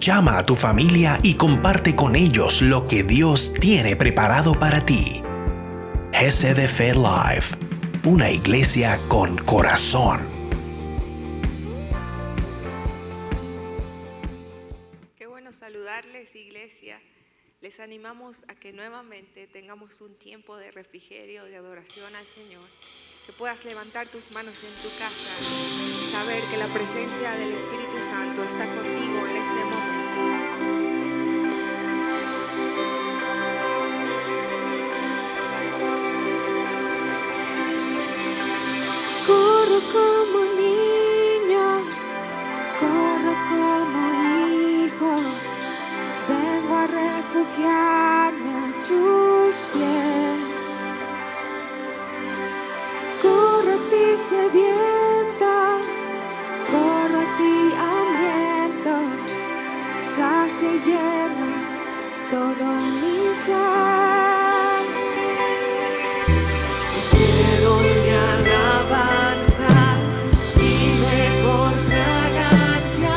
Llama a tu familia y comparte con ellos lo que Dios tiene preparado para ti. GCD Live, una iglesia con corazón. Qué bueno saludarles, iglesia. Les animamos a que nuevamente tengamos un tiempo de refrigerio, de adoración al Señor. Que puedas levantar tus manos en tu casa y saber que la presencia del Espíritu Santo está contigo en este momento. Corro como niño, corro como hijo, vengo a refugiarme a tus pies. Corro a ti sedienta, corro a ti hambriento, sacia y llena todo mi ser. Quiero mi alabanza y mejor fragancia,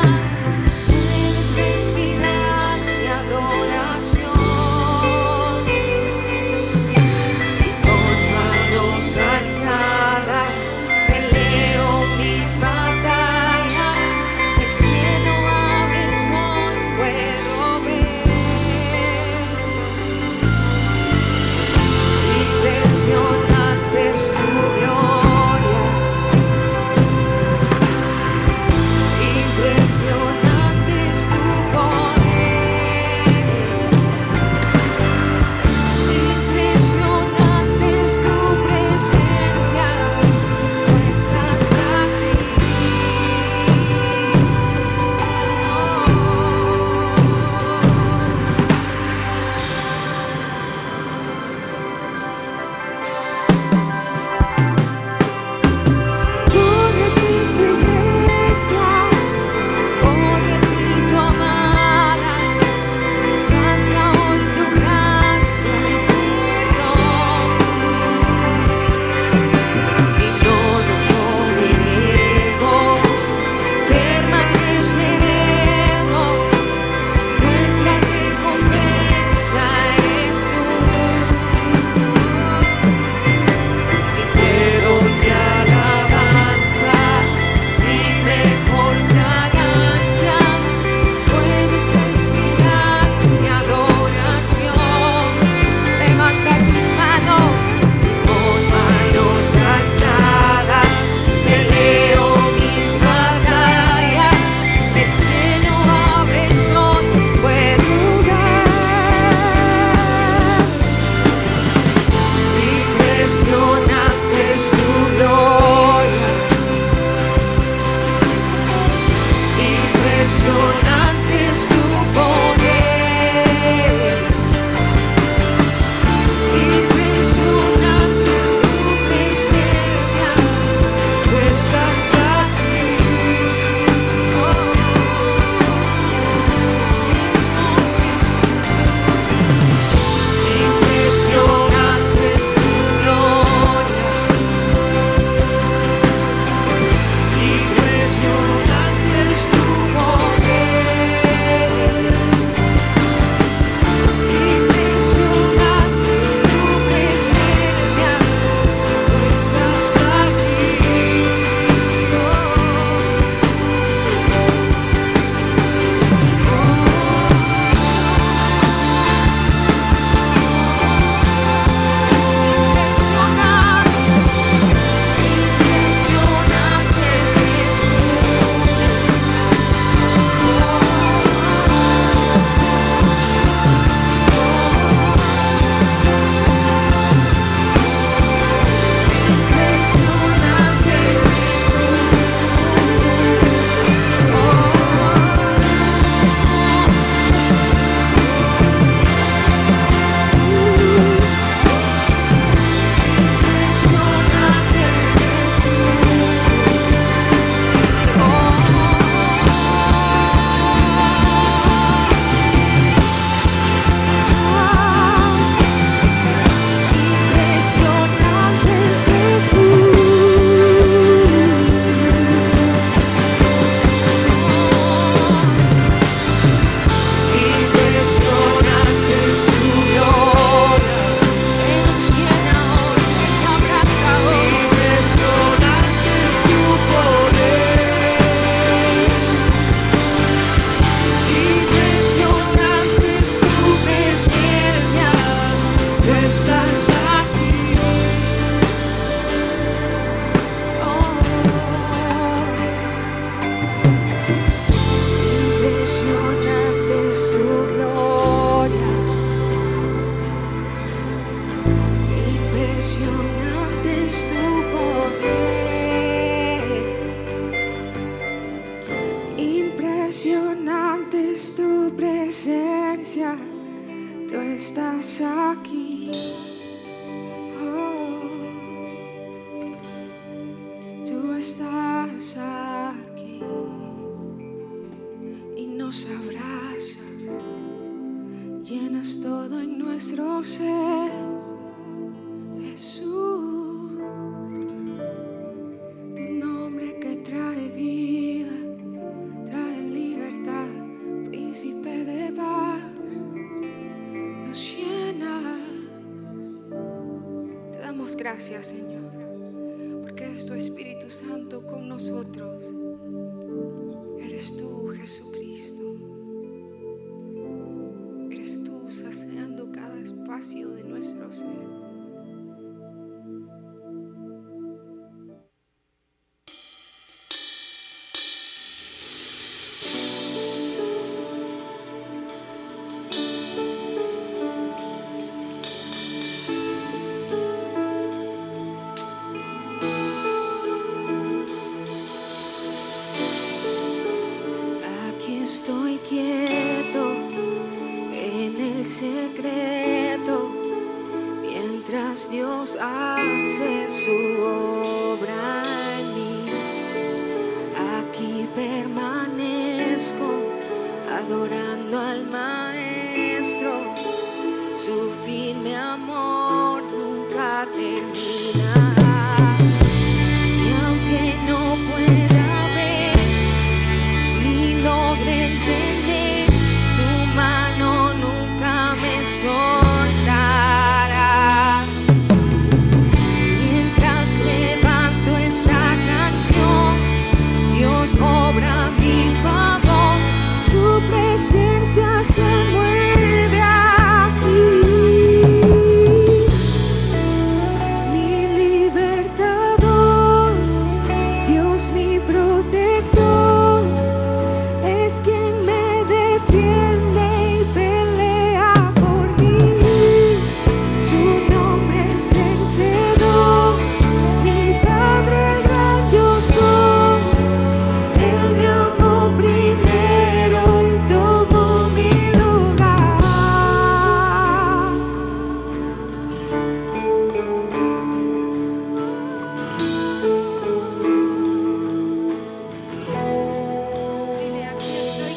puedes respirar mi adoración. Con manos alzadas peleo mis batallas, el cielo abre, hoy puedo ver. Impresionante es tu poder, impresionante es tu presencia, tú estás aquí. Oh, tú estás aquí y nos abrazas, llenas todo en nuestro ser. Jesús, tu nombre que trae vida, trae libertad, príncipe de paz, nos llena. Te damos gracias, Señor, porque es tu Espíritu Santo con nosotros. Eres tú, Jesucristo. Eres tú saciando cada espacio de nuestro ser. Estoy quieto en el secreto, mientras Dios hace su obra en mí. Aquí permanezco adorando al Maestro, su firme amor nunca termina. Y aunque no pueda ver ni logre entender, su mano nunca me soltará. Mientras levanto esta canción, Dios obra a mi favor, su presencia se mueve aquí. Mi libertador, Dios mi protector, es quien me defiende y pelea por mí. Su nombre es vencedor, mi Padre el gran yo soy. Él me amó primero y tomó mi lugar. Dile, aquí estoy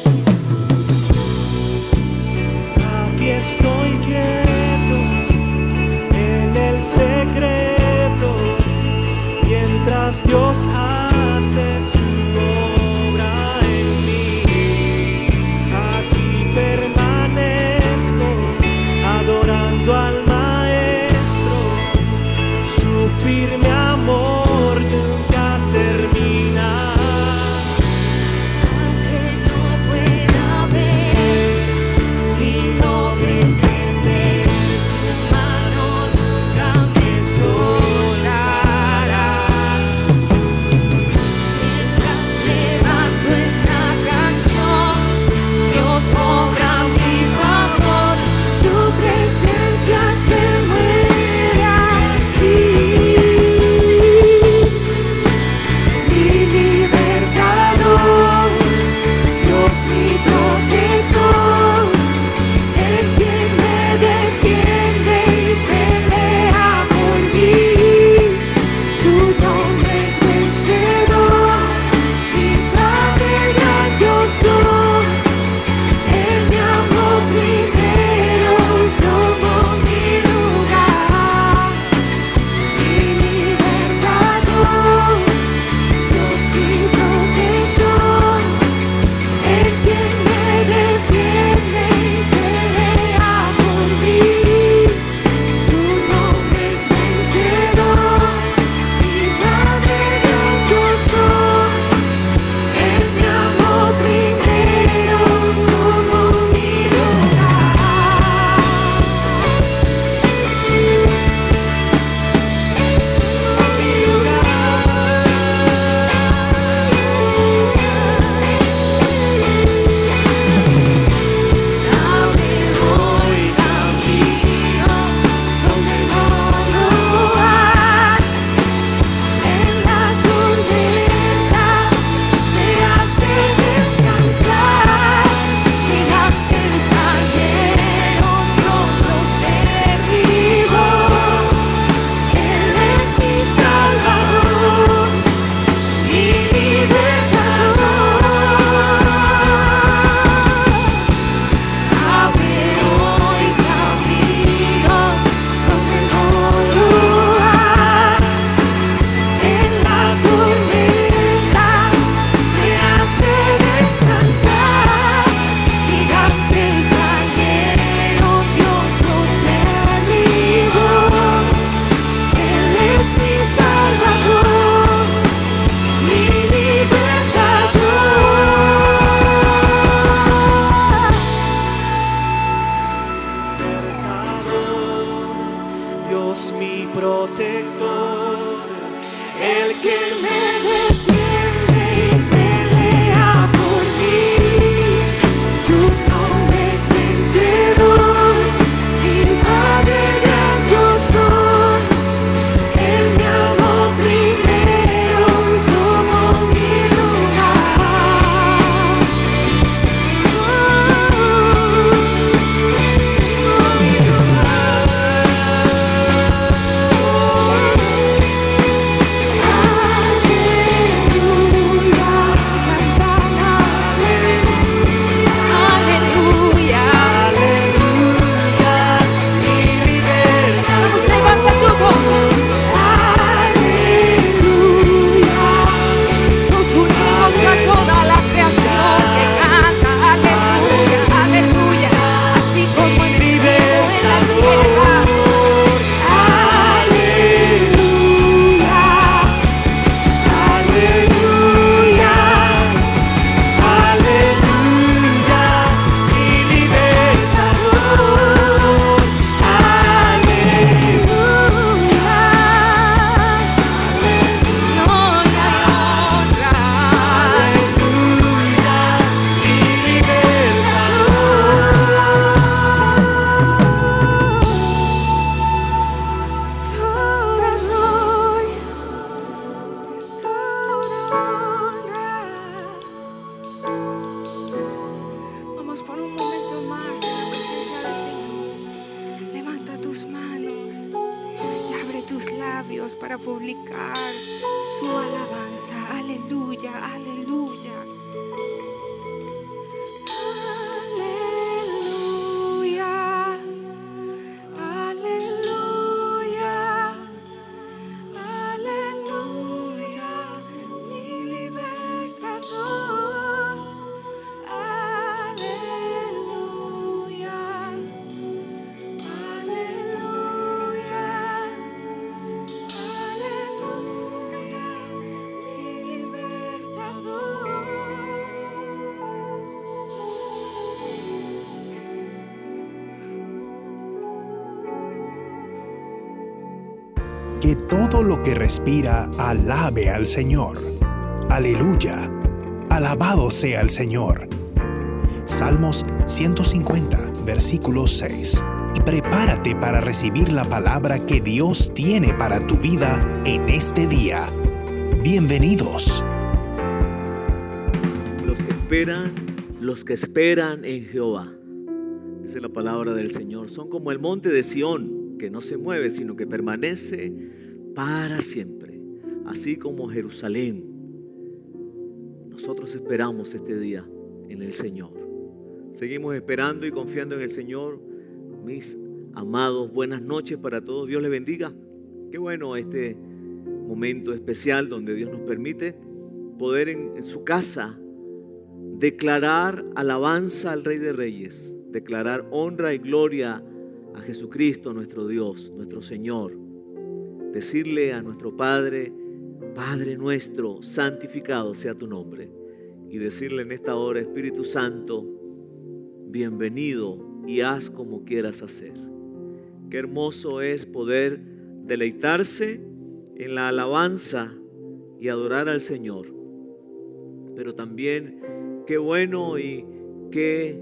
Aquí estoy quieto en el secreto, mientras Dios hace su obra en mí. Aquí permanezco adorando al Maestro, su firme amor nunca termina. Aunque no pueda ver ni logre entender, protector, el que me defiende y pelea por mí. Su nombre es vencedor, mi Padre gran yo soy. Él me amó primero y tomó mi lugar. Para publicar su alabanza. Aleluya, aleluya. Aleluya, aleluya, aleluya, mi libertador. Aleluya, aleluya. Que todo lo que respira alabe al Señor. Aleluya. Alabado sea el Señor. Salmos 150, versículo 6. Y prepárate para recibir la palabra que Dios tiene para tu vida en este día. Bienvenidos. Los que esperan en Jehová, dice la palabra del Señor, son como el monte de Sión, que no se mueve, sino que permanece para siempre, así como Jerusalén. Nosotros esperamos este día en el Señor. Seguimos esperando y confiando en el Señor. Mis amados, buenas noches para todos. Dios les bendiga. Qué bueno este momento especial donde Dios nos permite poder en su casa declarar alabanza al Rey de Reyes, declarar honra y gloria a Jesucristo, nuestro Dios, nuestro Señor. Decirle a nuestro Padre, Padre nuestro, santificado sea tu nombre. Y decirle en esta hora, Espíritu Santo, bienvenido y haz como quieras hacer. Qué hermoso es poder deleitarse en la alabanza y adorar al Señor. Pero también qué bueno y qué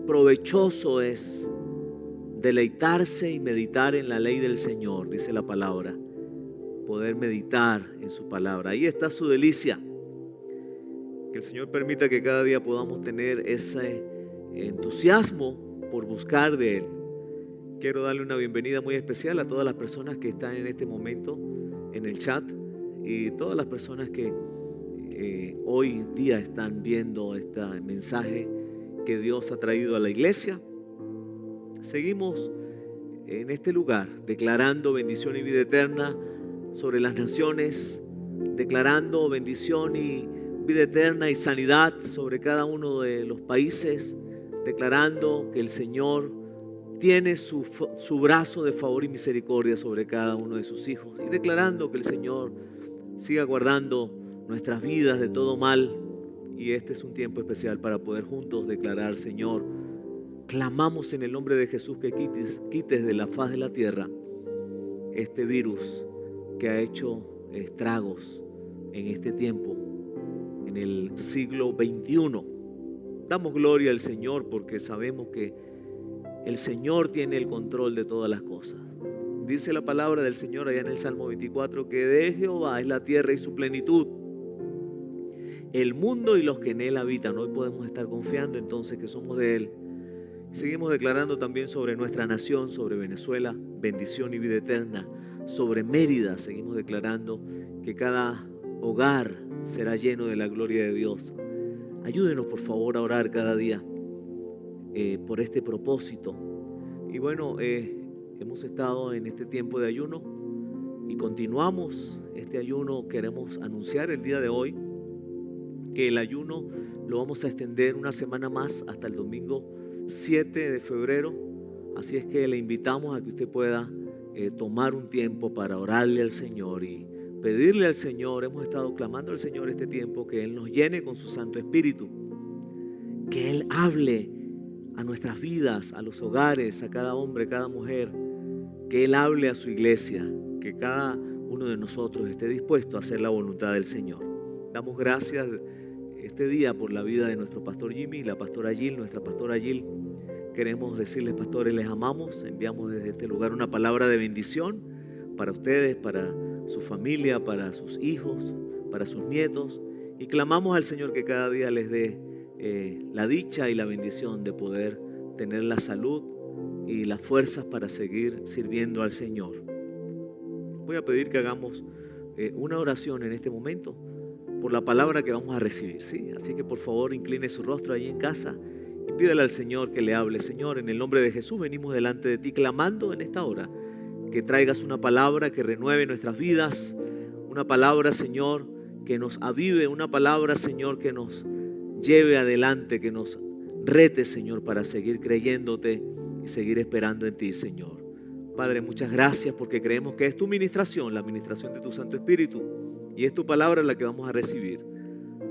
provechoso es deleitarse y meditar en la ley del Señor, dice la palabra. Poder meditar en su palabra. Ahí está su delicia. Que el Señor permita que cada día podamos tener ese entusiasmo por buscar de Él. Quiero darle una bienvenida muy especial a todas las personas que están en este momento en el chat y todas las personas que hoy día están viendo este mensaje que Dios ha traído a la iglesia. Seguimos en este lugar declarando bendición y vida eterna sobre las naciones, declarando bendición y vida eterna y sanidad sobre cada uno de los países, declarando que el Señor tiene su brazo de favor y misericordia sobre cada uno de sus hijos y declarando que el Señor siga guardando nuestras vidas de todo mal. Y este es un tiempo especial para poder juntos declarar: Señor, clamamos en el nombre de Jesús que quites de la faz de la tierra este virus que ha hecho estragos en este tiempo, en el siglo XXI. Damos gloria al Señor porque sabemos que el Señor tiene el control de todas las cosas. Dice la palabra del Señor allá en el Salmo 24 que de Jehová es la tierra y su plenitud, el mundo y los que en él habitan. Hoy podemos estar confiando entonces que somos de él. Seguimos declarando también sobre nuestra nación, sobre Venezuela, bendición y vida eterna. Sobre Mérida seguimos declarando que cada hogar será lleno de la gloria de Dios. Ayúdenos por favor a orar cada día por este propósito. Y bueno, hemos estado en este tiempo de ayuno y continuamos este ayuno. Queremos anunciar el día de hoy que el ayuno lo vamos a extender una semana más hasta el domingo 7 de febrero. Así es que le invitamos a que usted pueda tomar un tiempo para orarle al Señor y pedirle al Señor. Hemos estado clamando al Señor este tiempo que Él nos llene con su Santo Espíritu, que Él hable a nuestras vidas, a los hogares, a cada hombre, cada mujer, que Él hable a su iglesia, que cada uno de nosotros esté dispuesto a hacer la voluntad del Señor. Damos gracias este día por la vida de nuestro pastor Jimmy y la pastora Jill, nuestra pastora Jill. Queremos decirles, pastores, les amamos. Enviamos desde este lugar una palabra de bendición para ustedes, para su familia, para sus hijos, para sus nietos. Y clamamos al Señor que cada día les dé la dicha y la bendición de poder tener la salud y las fuerzas para seguir sirviendo al Señor. Voy a pedir que hagamos una oración en este momento por la palabra que vamos a recibir, ¿sí? Así que por favor incline su rostro ahí en casa y pídale al Señor que le hable. Señor, en el nombre de Jesús venimos delante de ti clamando en esta hora que traigas una palabra que renueve nuestras vidas, una palabra, Señor, que nos avive, una palabra, Señor, que nos lleve adelante, que nos rete, Señor, para seguir creyéndote y seguir esperando en ti, Señor. Padre, muchas gracias porque creemos que es tu ministración, la ministración de tu Santo Espíritu, y es tu palabra la que vamos a recibir.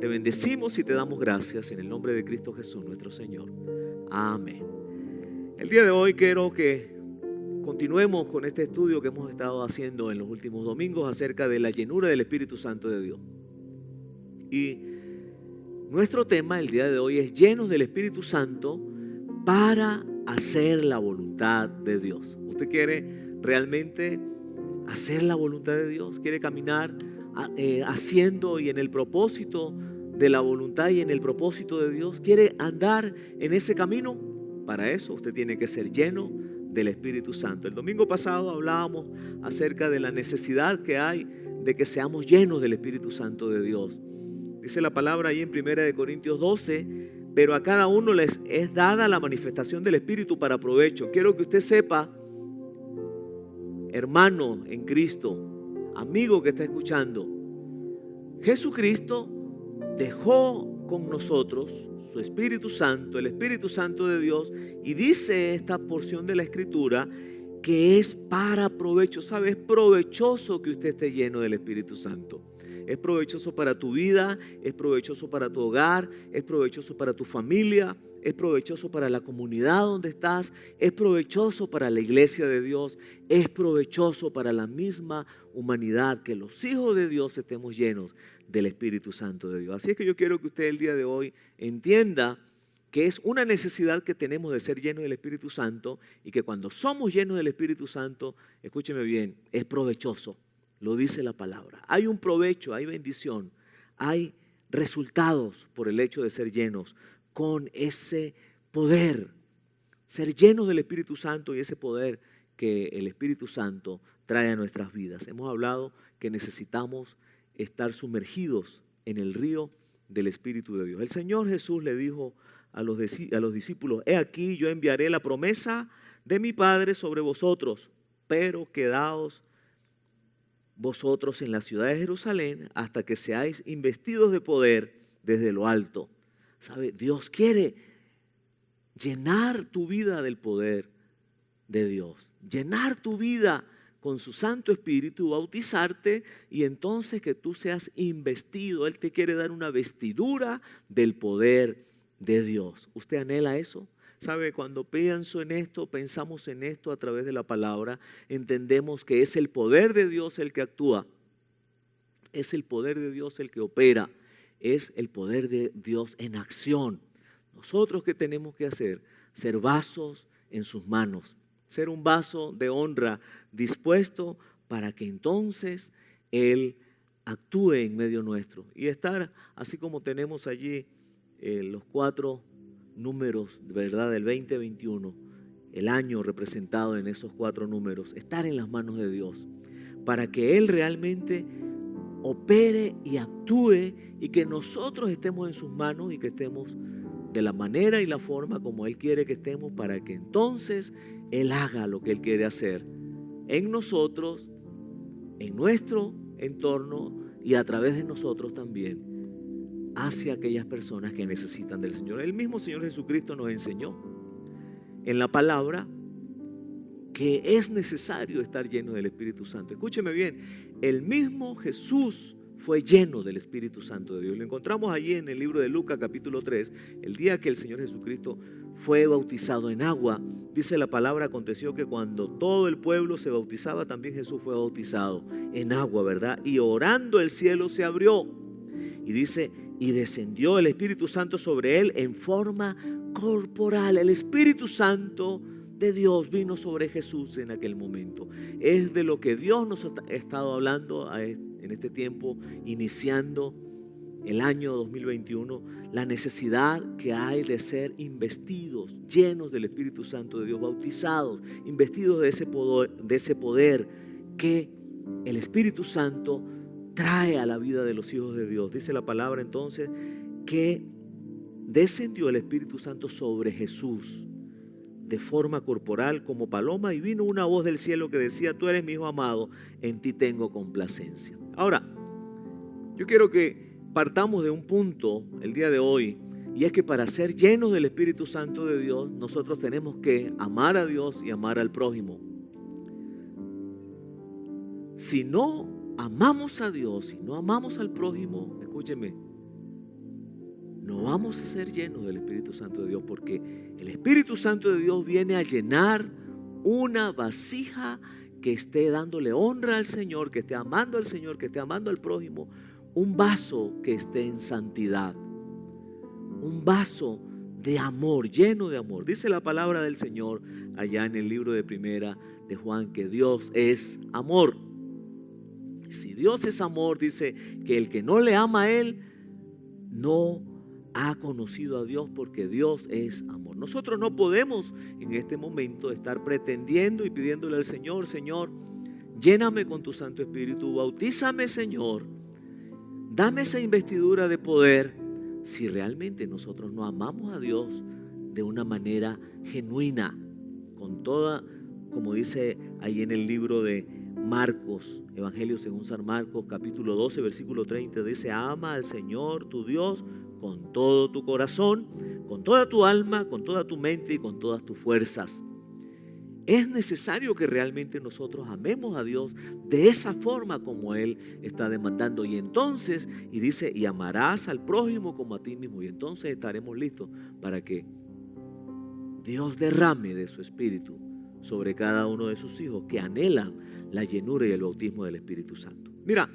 Te bendecimos y te damos gracias en el nombre de Cristo Jesús, nuestro Señor. Amén. El día de hoy quiero que continuemos con este estudio que hemos estado haciendo en los últimos domingos acerca de la llenura del Espíritu Santo de Dios. Y nuestro tema el día de hoy es llenos del Espíritu Santo para hacer la voluntad de Dios. ¿Usted quiere realmente hacer la voluntad de Dios? ¿Quiere caminar haciendo y en el propósito de la voluntad y en el propósito de Dios? ¿Quiere andar en ese camino? Para eso usted tiene que ser lleno del Espíritu Santo. El domingo pasado hablábamos acerca de la necesidad que hay de que seamos llenos del Espíritu Santo de Dios. Dice la palabra ahí en 1 Corintios 12, pero a cada uno les es dada la manifestación del Espíritu para provecho. Quiero que usted sepa, hermano en Cristo, amigo que está escuchando, Jesucristo dejó con nosotros su Espíritu Santo, el Espíritu Santo de Dios, y dice esta porción de la Escritura que es para provecho. ¿Sabe? Es provechoso que usted esté lleno del Espíritu Santo. Es provechoso para tu vida, es provechoso para tu hogar, es provechoso para tu familia, es provechoso para la comunidad donde estás, es provechoso para la iglesia de Dios, es provechoso para la misma humanidad, que los hijos de Dios estemos llenos del Espíritu Santo de Dios. Así es que yo quiero que usted el día de hoy entienda que es una necesidad que tenemos de ser llenos del Espíritu Santo y que cuando somos llenos del Espíritu Santo, escúcheme bien, es provechoso. Lo dice la palabra. Hay un provecho, hay bendición, hay resultados por el hecho de ser llenos con ese poder. Ser llenos del Espíritu Santo y ese poder que el Espíritu Santo trae a nuestras vidas. Hemos hablado que necesitamos estar sumergidos en el río del Espíritu de Dios. El Señor Jesús le dijo a los discípulos: he aquí, yo enviaré la promesa de mi Padre sobre vosotros, pero quedaos vosotros en la ciudad de Jerusalén hasta que seáis investidos de poder desde lo alto. ¿Sabe? Dios quiere llenar tu vida del poder de Dios, llenar tu vida con su Santo Espíritu, bautizarte y entonces que tú seas investido. Él te quiere dar una vestidura del poder de Dios. ¿Usted anhela eso? ¿Sabe? Cuando pienso en esto, pensamos en esto a través de la palabra, entendemos que es el poder de Dios el que actúa, es el poder de Dios el que opera, es el poder de Dios en acción. Nosotros, ¿qué tenemos que hacer? Ser vasos en sus manos, ser un vaso de honra dispuesto para que entonces Él actúe en medio nuestro y estar así como tenemos allí los 4 números, ¿verdad? Del 2021, el año representado en esos 4 números, estar en las manos de Dios para que Él realmente opere y actúe y que nosotros estemos en sus manos y que estemos de la manera y la forma como Él quiere que estemos para que entonces Él haga lo que Él quiere hacer en nosotros, en nuestro entorno y a través de nosotros también hacia aquellas personas que necesitan del Señor. El mismo Señor Jesucristo nos enseñó en la palabra que es necesario estar lleno del Espíritu Santo. Escúcheme bien, el mismo Jesús fue lleno del Espíritu Santo de Dios. Lo encontramos allí en el libro de Lucas capítulo 3, el día que el Señor Jesucristo fue bautizado en agua. Dice la palabra, aconteció que cuando todo el pueblo se bautizaba, también Jesús fue bautizado en agua, ¿verdad? Y orando el cielo se abrió. Y dice, y descendió el Espíritu Santo sobre él en forma corporal. El Espíritu Santo de Dios vino sobre Jesús en aquel momento. Es de lo que Dios nos ha estado hablando en este tiempo, iniciando el año 2021, la necesidad que hay de ser investidos, llenos del Espíritu Santo de Dios, bautizados, investidos de ese poder que el Espíritu Santo trae a la vida de los hijos de Dios. Dice la palabra entonces que descendió el Espíritu Santo sobre Jesús de forma corporal como paloma y vino una voz del cielo que decía, tú eres mi hijo amado, en ti tengo complacencia. Ahora, yo quiero que partamos de un punto el día de hoy, y es que para ser llenos del Espíritu Santo de Dios, nosotros tenemos que amar a Dios y amar al prójimo. Si no amamos a Dios, si no amamos al prójimo, escúcheme, no vamos a ser llenos del Espíritu Santo de Dios, porque el Espíritu Santo de Dios viene a llenar una vasija que esté dándole honra al Señor, que esté amando al Señor, que esté amando al prójimo, un vaso que esté en santidad, un vaso de amor, lleno de amor. Dice la palabra del Señor allá en el libro de Primera de Juan que Dios es amor. Si Dios es amor, dice que el que no le ama a Él no ha conocido a Dios, porque Dios es amor. Nosotros no podemos en este momento estar pretendiendo y pidiéndole al Señor, Señor, lléname con tu Santo Espíritu, bautízame, Señor, dame esa investidura de poder, si realmente nosotros no amamos a Dios de una manera genuina, con toda, como dice ahí en el libro de Marcos, Evangelio según San Marcos, capítulo 12, versículo 30, dice, ama al Señor tu Dios con todo tu corazón, con toda tu alma, con toda tu mente y con todas tus fuerzas. Es necesario que realmente nosotros amemos a Dios de esa forma como Él está demandando. Y entonces, y dice, y amarás al prójimo como a ti mismo. Y entonces estaremos listos para que Dios derrame de su Espíritu sobre cada uno de sus hijos que anhelan la llenura y el bautismo del Espíritu Santo. Mira,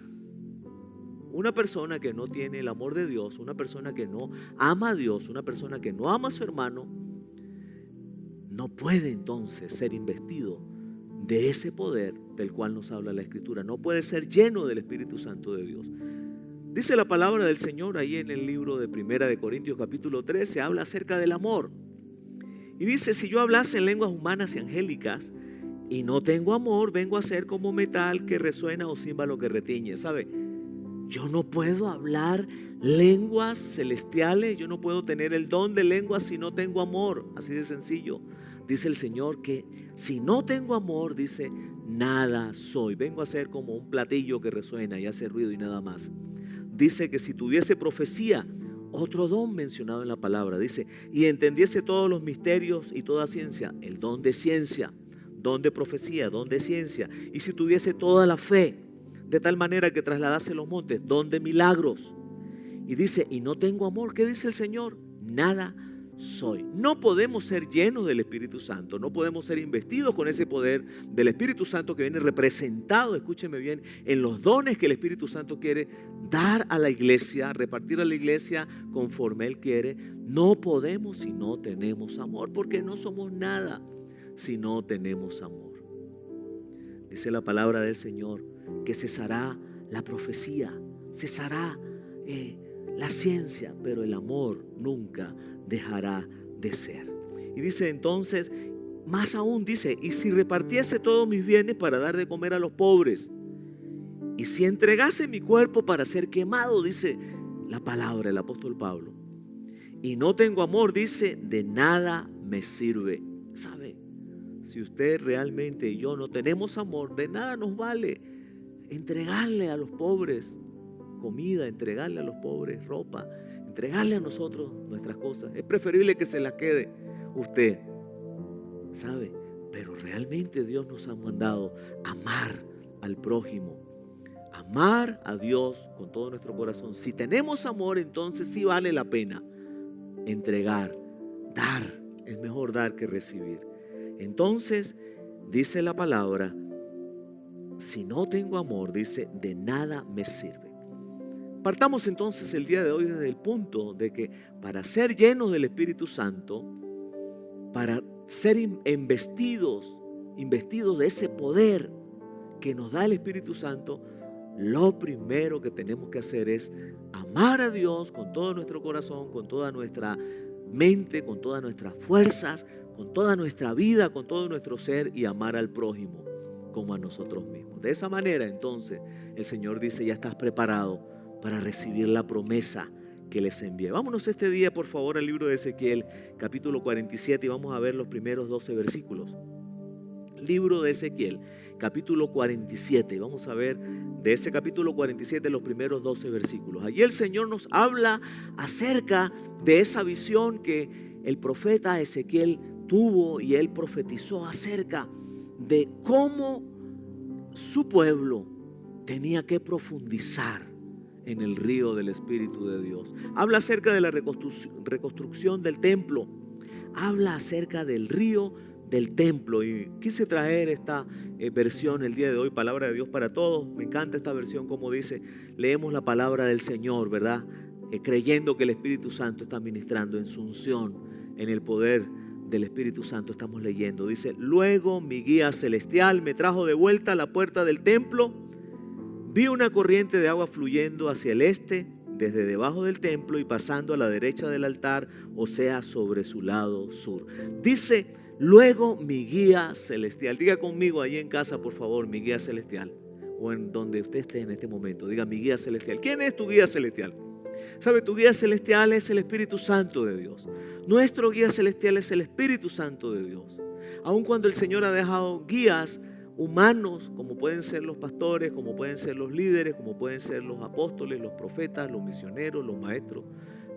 una persona que no tiene el amor de Dios, una persona que no ama a Dios, una persona que no ama a su hermano, no puede entonces ser investido de ese poder del cual nos habla la Escritura. No puede ser lleno del Espíritu Santo de Dios. Dice la palabra del Señor ahí en el libro de Primera de Corintios capítulo 13, habla acerca del amor. Y dice, si yo hablase en lenguas humanas y angélicas y no tengo amor, vengo a ser como metal que resuena o címbalo que retiñe. ¿Sabe? Yo no puedo hablar lenguas celestiales, yo no puedo tener el don de lenguas si no tengo amor. Así de sencillo. Dice el Señor que si no tengo amor, dice, nada soy. Vengo a ser como un platillo que resuena y hace ruido y nada más. Dice que si tuviese profecía, otro don mencionado en la palabra, dice, y entendiese todos los misterios y toda ciencia, el don de ciencia, don de profecía, don de ciencia, y si tuviese toda la fe, de tal manera que trasladase los montes, don de milagros. Y dice, y no tengo amor, ¿qué dice el Señor? Nada soy. No podemos ser llenos del Espíritu Santo, no podemos ser investidos con ese poder del Espíritu Santo que viene representado, escúcheme bien, en los dones que el Espíritu Santo quiere dar a la iglesia, repartir a la iglesia conforme Él quiere. No podemos si no tenemos amor, porque no somos nada si no tenemos amor. Dice la palabra del Señor que cesará la profecía, cesará la ciencia, pero el amor nunca dejará de ser. Y dice entonces, más aún dice, y si repartiese todos mis bienes para dar de comer a los pobres, y si entregase mi cuerpo para ser quemado, dice la palabra, el apóstol Pablo, y no tengo amor, dice, de nada me sirve. ¿Sabe? Si usted realmente y yo no tenemos amor, de nada nos vale entregarle a los pobres comida, entregarle a los pobres ropa, entregarle a nosotros nuestras cosas. Es preferible que se las quede usted, ¿sabe? Pero realmente Dios nos ha mandado amar al prójimo, amar a Dios con todo nuestro corazón. Si tenemos amor, entonces sí vale la pena entregar, dar. Es mejor dar que recibir. Entonces, dice la palabra, si no tengo amor, dice, de nada me sirve. Partamos entonces el día de hoy desde el punto de que para ser llenos del Espíritu Santo, para ser investidos de ese poder que nos da el Espíritu Santo, lo primero que tenemos que hacer es amar a Dios con todo nuestro corazón, con toda nuestra mente, con todas nuestras fuerzas, con toda nuestra vida, con todo nuestro ser, y amar al prójimo como a nosotros mismos. De esa manera entonces el Señor dice, ya estás preparado para recibir la promesa que les envié. Vámonos este día por favor al libro de Ezequiel, capítulo 47, y vamos a ver los primeros 12 versículos. Libro de Ezequiel, capítulo 47, vamos a ver de ese capítulo 47 los primeros 12 versículos. Allí el Señor nos habla acerca de esa visión que el profeta Ezequiel tuvo, y él profetizó acerca de cómo su pueblo tenía que profundizar en el río del Espíritu de Dios. Habla acerca de la reconstrucción del templo, habla acerca del río del templo, y quise traer esta versión el día de hoy, palabra de Dios para todos. Me encanta esta versión, como dice, leemos la palabra del Señor, ¿verdad? Creyendo que el Espíritu Santo está ministrando en su unción, en el poder del Espíritu Santo estamos leyendo. Dice, luego mi guía celestial me trajo de vuelta a la puerta del templo. Vi una corriente de agua fluyendo hacia el este, desde debajo del templo y pasando a la derecha del altar, o sea, sobre su lado sur. Dice, luego mi guía celestial. Diga conmigo ahí en casa, por favor, mi guía celestial. O en donde usted esté en este momento, diga mi guía celestial. ¿Quién es tu guía celestial? ¿Sabe? Tu guía celestial es el Espíritu Santo de Dios. Nuestro guía celestial es el Espíritu Santo de Dios. Aun cuando el Señor ha dejado guías humanos, como pueden ser los pastores, como pueden ser los líderes, como pueden ser los apóstoles, los profetas, los misioneros, los maestros,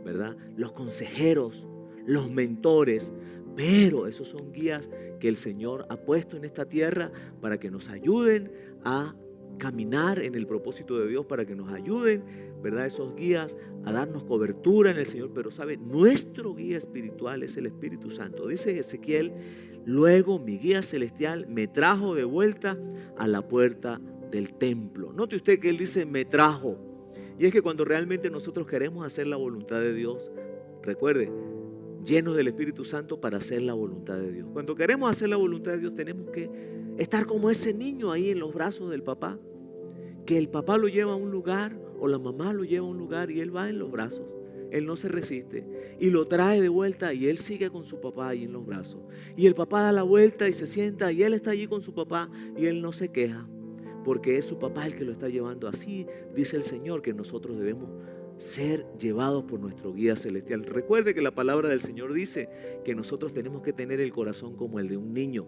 ¿verdad? Los consejeros, los mentores, pero esos son guías que el Señor ha puesto en esta tierra para que nos ayuden a caminar en el propósito de Dios, para que nos ayuden, ¿verdad? Esos guías a darnos cobertura en el Señor. Pero sabe, nuestro guía espiritual es el Espíritu Santo. Dice Ezequiel, luego mi guía celestial me trajo de vuelta a la puerta del templo. Note usted que él dice me trajo, y es que cuando realmente nosotros queremos hacer la voluntad de Dios, recuerde, llenos del Espíritu Santo para hacer la voluntad de Dios. Cuando queremos hacer la voluntad de Dios, tenemos que estar como ese niño ahí en los brazos del papá, que el papá lo lleva a un lugar o la mamá lo lleva a un lugar y él va en los brazos. Él no se resiste y lo trae de vuelta, y él sigue con su papá ahí en los brazos. Y el papá da la vuelta y se sienta, y él está allí con su papá, y él no se queja, porque es su papá el que lo está llevando. Así dice el Señor que nosotros debemos ser llevados por nuestro guía celestial. Recuerde que la palabra del Señor dice que nosotros tenemos que tener el corazón como el de un niño.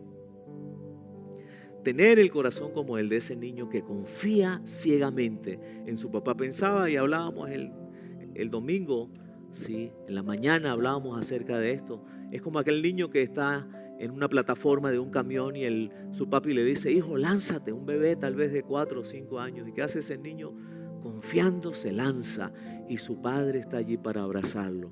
Tener el corazón como el de ese niño que confía ciegamente en su papá. Pensaba y hablábamos el domingo, ¿sí? En la mañana hablábamos acerca de esto. Es como aquel niño que está en una plataforma de un camión y su papi le dice, hijo, lánzate, un bebé tal vez de 4 o 5 años. ¿Y qué hace ese niño? Confiando se lanza, y su padre está allí para abrazarlo.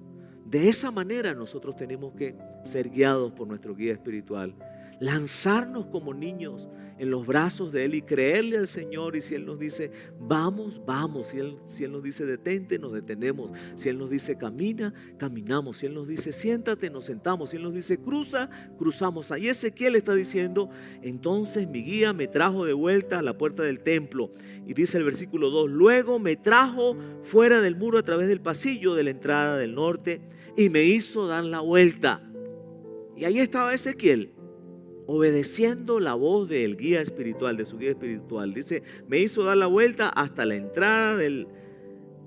De esa manera nosotros tenemos que ser guiados por nuestro guía espiritual. Lanzarnos como niños en los brazos de Él y creerle al Señor. Y si Él nos dice vamos, vamos. Si Él nos dice detente, nos detenemos. Si Él nos dice camina, caminamos. Si Él nos dice siéntate, nos sentamos. Si Él nos dice cruza, cruzamos. Ahí Ezequiel está diciendo: entonces mi guía me trajo de vuelta a la puerta del templo. Y dice el versículo 2: luego me trajo fuera del muro a través del pasillo de la entrada del norte y me hizo dar la vuelta. Y ahí estaba Ezequiel, obedeciendo la voz del guía espiritual, de su guía espiritual. Dice: me hizo dar la vuelta hasta la entrada del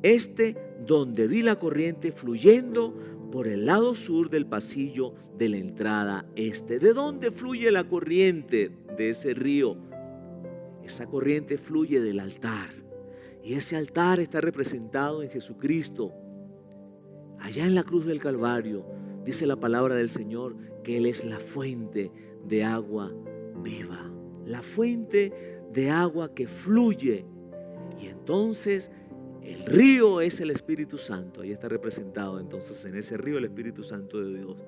este, donde vi la corriente fluyendo por el lado sur del pasillo de la entrada este. ¿De dónde fluye la corriente de ese río? Esa corriente fluye del altar. Y ese altar está representado en Jesucristo. Allá en la cruz del Calvario, dice la palabra del Señor que Él es la fuente de agua viva, la fuente de agua que fluye. Y entonces el río es el Espíritu Santo. Ahí está representado entonces en ese río el Espíritu Santo de Dios.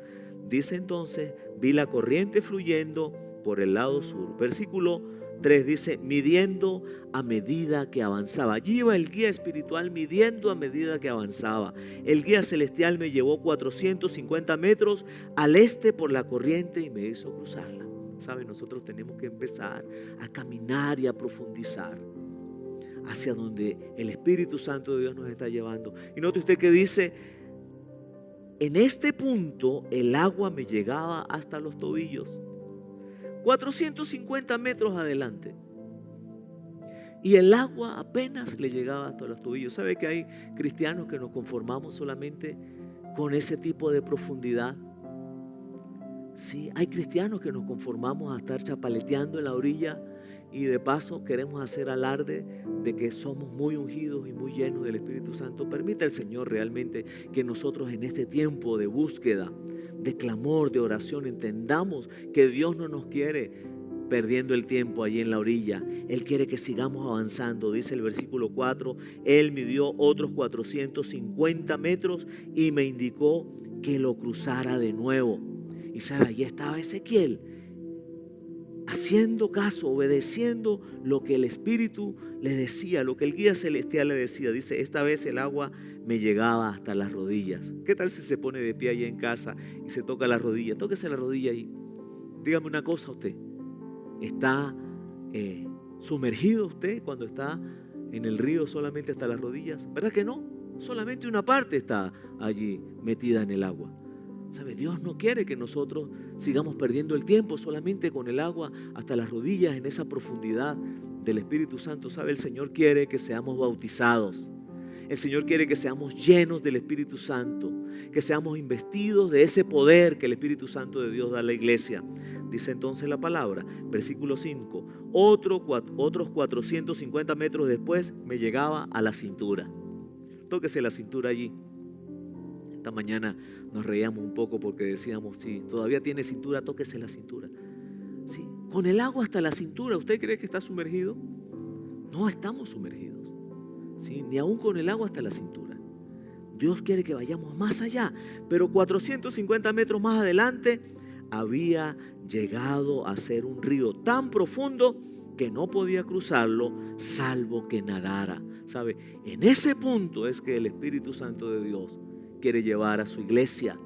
Dice entonces: vi la corriente fluyendo por el lado sur. Versículo 3 dice: midiendo a medida que avanzaba. Allí iba el guía espiritual midiendo a medida que avanzaba. El guía celestial me llevó 450 metros al este por la corriente y me hizo cruzarla. ¿Sabe? Nosotros tenemos que empezar a caminar y a profundizar hacia donde el Espíritu Santo de Dios nos está llevando. Y note usted que dice: en este punto el agua me llegaba hasta los tobillos. 450 metros adelante. Y el agua apenas le llegaba hasta los tobillos. ¿Sabe que hay cristianos que nos conformamos solamente con ese tipo de profundidad? Sí, hay cristianos que nos conformamos a estar chapaleteando en la orilla y de paso queremos hacer alarde de que somos muy ungidos y muy llenos del Espíritu Santo. Permita el Señor realmente que nosotros en este tiempo de búsqueda, de clamor, de oración, entendamos que Dios no nos quiere perdiendo el tiempo allí en la orilla. Él quiere que sigamos avanzando. Dice el versículo 4: Él midió otros 450 metros y me indicó que lo cruzara de nuevo. Y sabe, allí estaba Ezequiel, haciendo caso, obedeciendo lo que el Espíritu le decía, lo que el guía celestial le decía. Dice: esta vez el agua me llegaba hasta las rodillas. ¿Qué tal si se pone de pie allí en casa y se toca la rodilla? Tóquese la rodilla ahí. Dígame una cosa usted. ¿Está sumergido usted cuando está en el río solamente hasta las rodillas? ¿Verdad que no? Solamente una parte está allí metida en el agua. ¿Sabe? Dios no quiere que nosotros sigamos perdiendo el tiempo solamente con el agua hasta las rodillas en esa profundidad del Espíritu Santo. ¿Sabe? El Señor quiere que seamos bautizados. El Señor quiere que seamos llenos del Espíritu Santo, que seamos investidos de ese poder que el Espíritu Santo de Dios da a la iglesia. Dice entonces la palabra, versículo 5, otros 450 metros después me llegaba a la cintura. Tóquese la cintura allí. Esta mañana nos reíamos un poco porque decíamos: si todavía tiene cintura, tóquese la cintura. ¿Sí? Con el agua hasta la cintura, ¿usted cree que está sumergido? No estamos sumergidos. ¿Sí? Ni aún con el agua hasta la cintura. Dios quiere que vayamos más allá. Pero 450 metros más adelante había llegado a ser un río tan profundo que no podía cruzarlo salvo que nadara. ¿Sabe? En ese punto es que el Espíritu Santo de Dios quiere llevar a su iglesia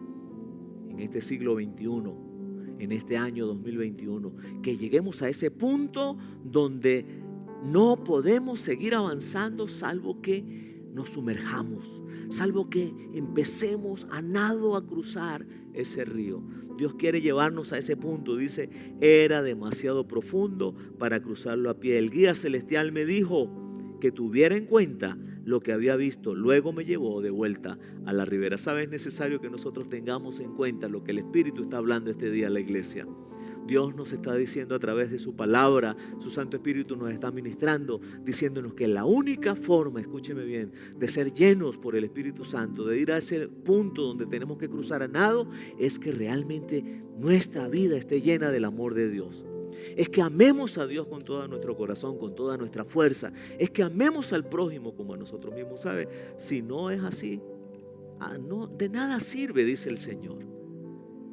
en este siglo XXI, en este año 2021, que lleguemos a ese punto donde no podemos seguir avanzando salvo que nos sumerjamos, salvo que empecemos a nado a cruzar ese río. Dios quiere llevarnos a ese punto. Dice: era demasiado profundo para cruzarlo a pie. El guía celestial me dijo que tuviera en cuenta lo que había visto. Luego me llevó de vuelta a la ribera. ¿Sabe? Es necesario que nosotros tengamos en cuenta lo que el Espíritu está hablando este día a la iglesia. Dios nos está diciendo a través de su palabra, su Santo Espíritu nos está ministrando, diciéndonos que la única forma, escúcheme bien, de ser llenos por el Espíritu Santo, de ir a ese punto donde tenemos que cruzar a nado, es que realmente nuestra vida esté llena del amor de Dios. Es que amemos a Dios con todo nuestro corazón, con toda nuestra fuerza. Es que amemos al prójimo como a nosotros mismos. ¿Sabe? Si no es así, no, de nada sirve, dice el Señor.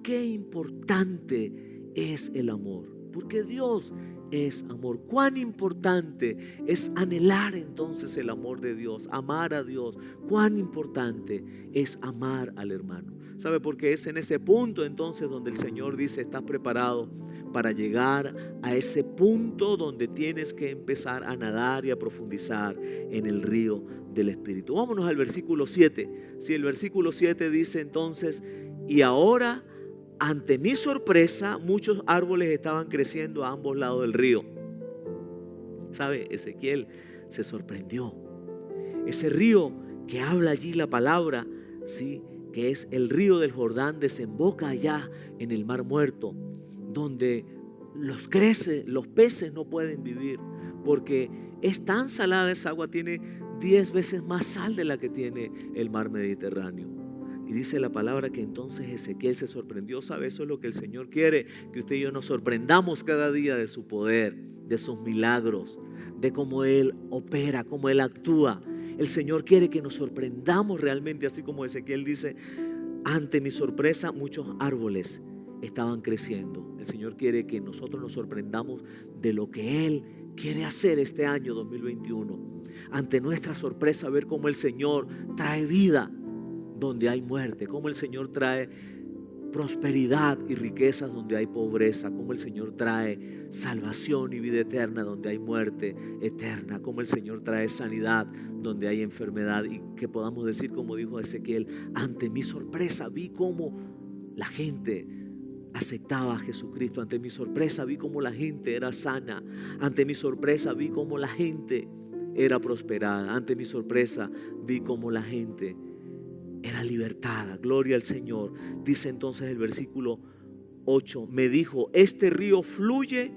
Qué importante es el amor, porque Dios es amor. Cuán importante es anhelar entonces el amor de Dios, amar a Dios. Cuán importante es amar al hermano. ¿Sabe? Porque es en ese punto entonces donde el Señor dice: estás preparado para llegar a ese punto donde tienes que empezar a nadar y a profundizar en el río del Espíritu. Vámonos al versículo 7. Si el versículo 7 dice entonces: y ahora, ante mi sorpresa, muchos árboles estaban creciendo a ambos lados del río. ¿Sabe? Ezequiel se sorprendió. Ese río que habla allí la palabra, ¿sí?, que es el río del Jordán, desemboca allá en el Mar Muerto, donde los peces no pueden vivir, porque es tan salada esa agua, tiene 10 veces más sal de la que tiene el mar Mediterráneo. Y dice la palabra que entonces Ezequiel se sorprendió. ¿Sabe? Eso es lo que el Señor quiere, que usted y yo nos sorprendamos cada día de su poder, de sus milagros, de cómo Él opera, cómo Él actúa. El Señor quiere que nos sorprendamos realmente, así como Ezequiel dice: ante mi sorpresa muchos árboles estaban creciendo. El Señor quiere que nosotros nos sorprendamos de lo que Él quiere hacer este año 2021. Ante nuestra sorpresa, ver cómo el Señor trae vida donde hay muerte, cómo el Señor trae prosperidad y riquezas donde hay pobreza, cómo el Señor trae salvación y vida eterna donde hay muerte eterna, cómo el Señor trae sanidad donde hay enfermedad, y que podamos decir como dijo Ezequiel: ante mi sorpresa vi cómo la gente aceptaba a Jesucristo, ante mi sorpresa vi cómo la gente era sana, ante mi sorpresa vi cómo la gente era prosperada, ante mi sorpresa vi cómo la gente era libertada. Gloria al Señor. Dice entonces el versículo 8: me dijo: este río fluye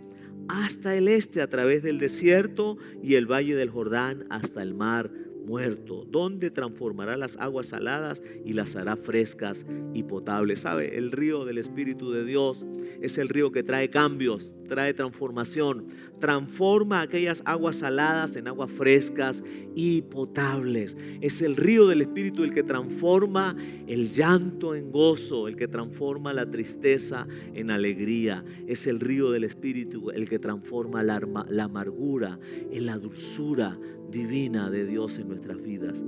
hasta el este a través del desierto y el valle del Jordán hasta el Mar Muerto, donde transformará las aguas saladas y las hará frescas y potables. ¿Sabe? El río del Espíritu de Dios es el río que trae cambios, trae transformación, transforma aquellas aguas saladas en aguas frescas y potables. Es el río del Espíritu el que transforma el llanto en gozo, el que transforma la tristeza en alegría. Es el río del Espíritu el que transforma la amargura en la dulzura divina de Dios en nuestras vidas.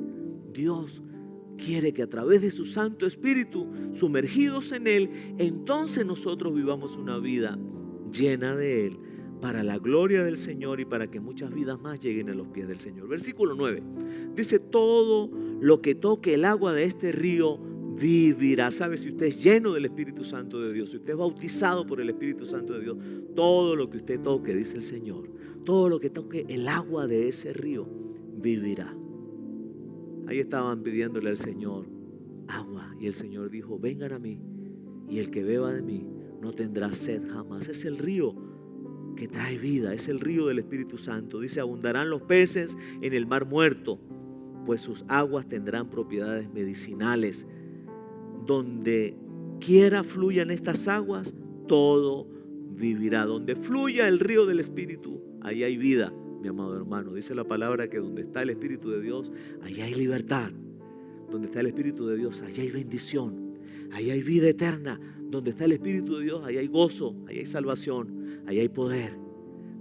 Dios quiere que a través de su Santo Espíritu, sumergidos en Él, entonces nosotros vivamos una vida llena de Él, para la gloria del Señor y para que muchas vidas más lleguen a los pies del Señor. Versículo 9 dice: todo lo que toque el agua de este río vivirá. ¿Sabe? Si usted es lleno del Espíritu Santo de Dios, si usted es bautizado por el Espíritu Santo de Dios, todo lo que usted toque, dice el Señor, todo lo que toque el agua de ese río vivirá. Ahí estaban pidiéndole al Señor agua, y el Señor dijo: vengan a mí, y el que beba de mí no tendrá sed jamás. Es el río que trae vida, es el río del Espíritu Santo. Dice: abundarán los peces en el mar muerto, pues sus aguas tendrán propiedades medicinales. Donde quiera fluyan estas aguas, todo vivirá. Donde fluya el río del Espíritu, ahí hay vida, mi amado hermano. Dice la palabra que donde está el Espíritu de Dios, ahí hay libertad. Donde está el Espíritu de Dios, ahí hay bendición, ahí hay vida eterna. Donde está el Espíritu de Dios, ahí hay gozo, ahí hay salvación, ahí hay poder.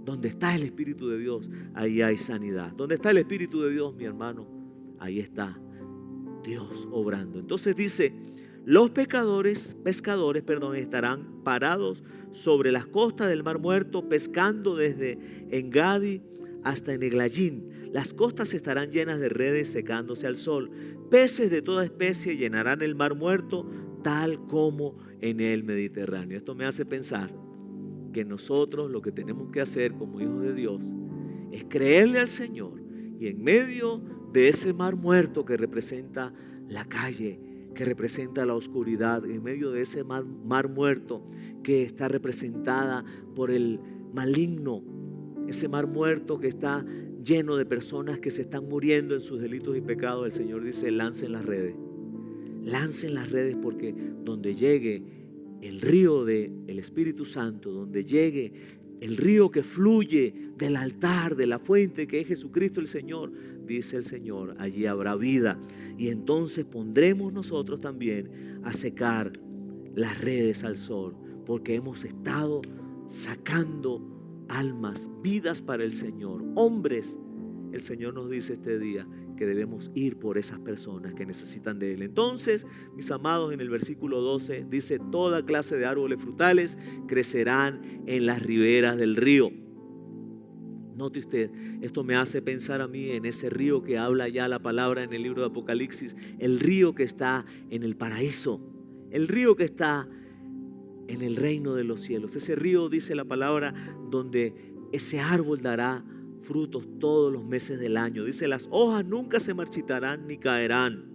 Donde está el Espíritu de Dios, ahí hay sanidad. Donde está el Espíritu de Dios, mi hermano, ahí está Dios obrando. Entonces dice: los pescadores, estarán parados sobre las costas del Mar Muerto, pescando desde Engadi hasta en Eglayín. Las costas estarán llenas de redes secándose al sol. Peces de toda especie llenarán el Mar Muerto, tal como en el Mediterráneo. Esto me hace pensar que nosotros lo que tenemos que hacer como hijos de Dios es creerle al Señor, y en medio de ese Mar Muerto que representa la calle, que representa la oscuridad, en medio de ese mar muerto que está representada por el maligno, ese mar muerto que está lleno de personas que se están muriendo en sus delitos y pecados, el Señor dice: lancen las redes. Lancen las redes, porque donde llegue el río del Espíritu Santo, donde llegue el río que fluye del altar, de la fuente que es Jesucristo el Señor, dice el Señor, allí habrá vida. Y entonces pondremos nosotros también a secar las redes al sol, porque hemos estado sacando almas, vidas para el Señor, hombres. El Señor nos dice este día que debemos ir por esas personas que necesitan de Él. Entonces, mis amados, en el versículo 12 dice: toda clase de árboles frutales crecerán en las riberas del río. Note usted, esto me hace pensar a mí en ese río que habla ya la palabra en el libro de Apocalipsis, el río que está en el paraíso, el río que está en el reino de los cielos. Ese río, dice la palabra, donde ese árbol dará frutos todos los meses del año. Dice: las hojas nunca se marchitarán ni caerán,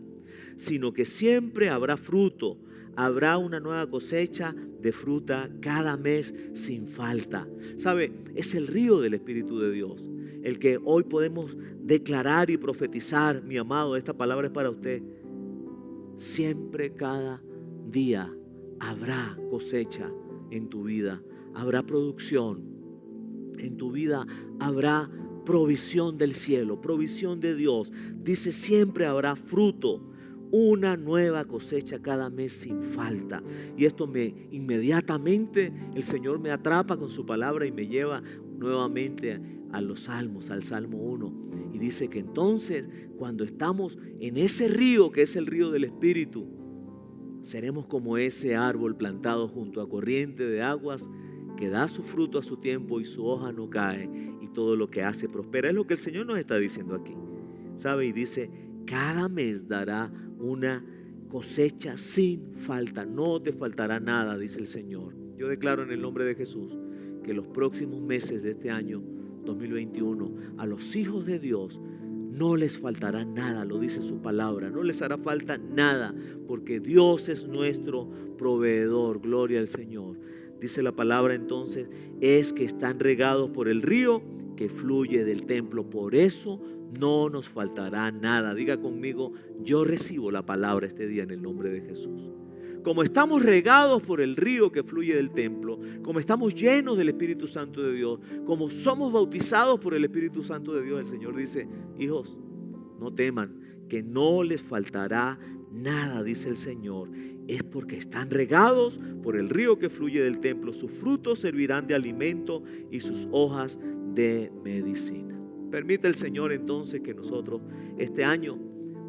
sino que siempre habrá fruto. Habrá una nueva cosecha de fruta cada mes sin falta. ¿Sabe? Es el río del Espíritu de Dios, el que hoy podemos declarar y profetizar. Mi amado, esta palabra es para usted. Siempre, cada día, habrá cosecha en tu vida, habrá producción en tu vida, habrá provisión del cielo, provisión de Dios. Dice: siempre habrá fruto, una nueva cosecha cada mes sin falta. Y esto inmediatamente el Señor me atrapa con su palabra y me lleva nuevamente a los salmos, al Salmo 1. Y dice que entonces, cuando estamos en ese río que es el río del Espíritu, seremos como ese árbol plantado junto a corriente de aguas, que da su fruto a su tiempo y su hoja no cae, y todo lo que hace prospera. Es lo que el Señor nos está diciendo aquí, ¿sabe? Y dice: cada mes dará una cosecha sin falta, no te faltará nada, dice el Señor. Yo declaro en el nombre de Jesús que los próximos meses de este año 2021 a los hijos de Dios no les faltará nada, lo dice su palabra, no les hará falta nada, porque Dios es nuestro proveedor. Gloria al Señor. Dice la palabra entonces, es que están regados por el río que fluye del templo, por eso no nos faltará nada. Diga conmigo: yo recibo la palabra este día en el nombre de Jesús. Como estamos regados por el río que fluye del templo, como estamos llenos del Espíritu Santo de Dios, como somos bautizados por el Espíritu Santo de Dios, el Señor dice: hijos, no teman, que no les faltará nada, dice el Señor. Es porque están regados por el río que fluye del templo. Sus frutos servirán de alimento y sus hojas de medicina. Permite el Señor entonces que nosotros este año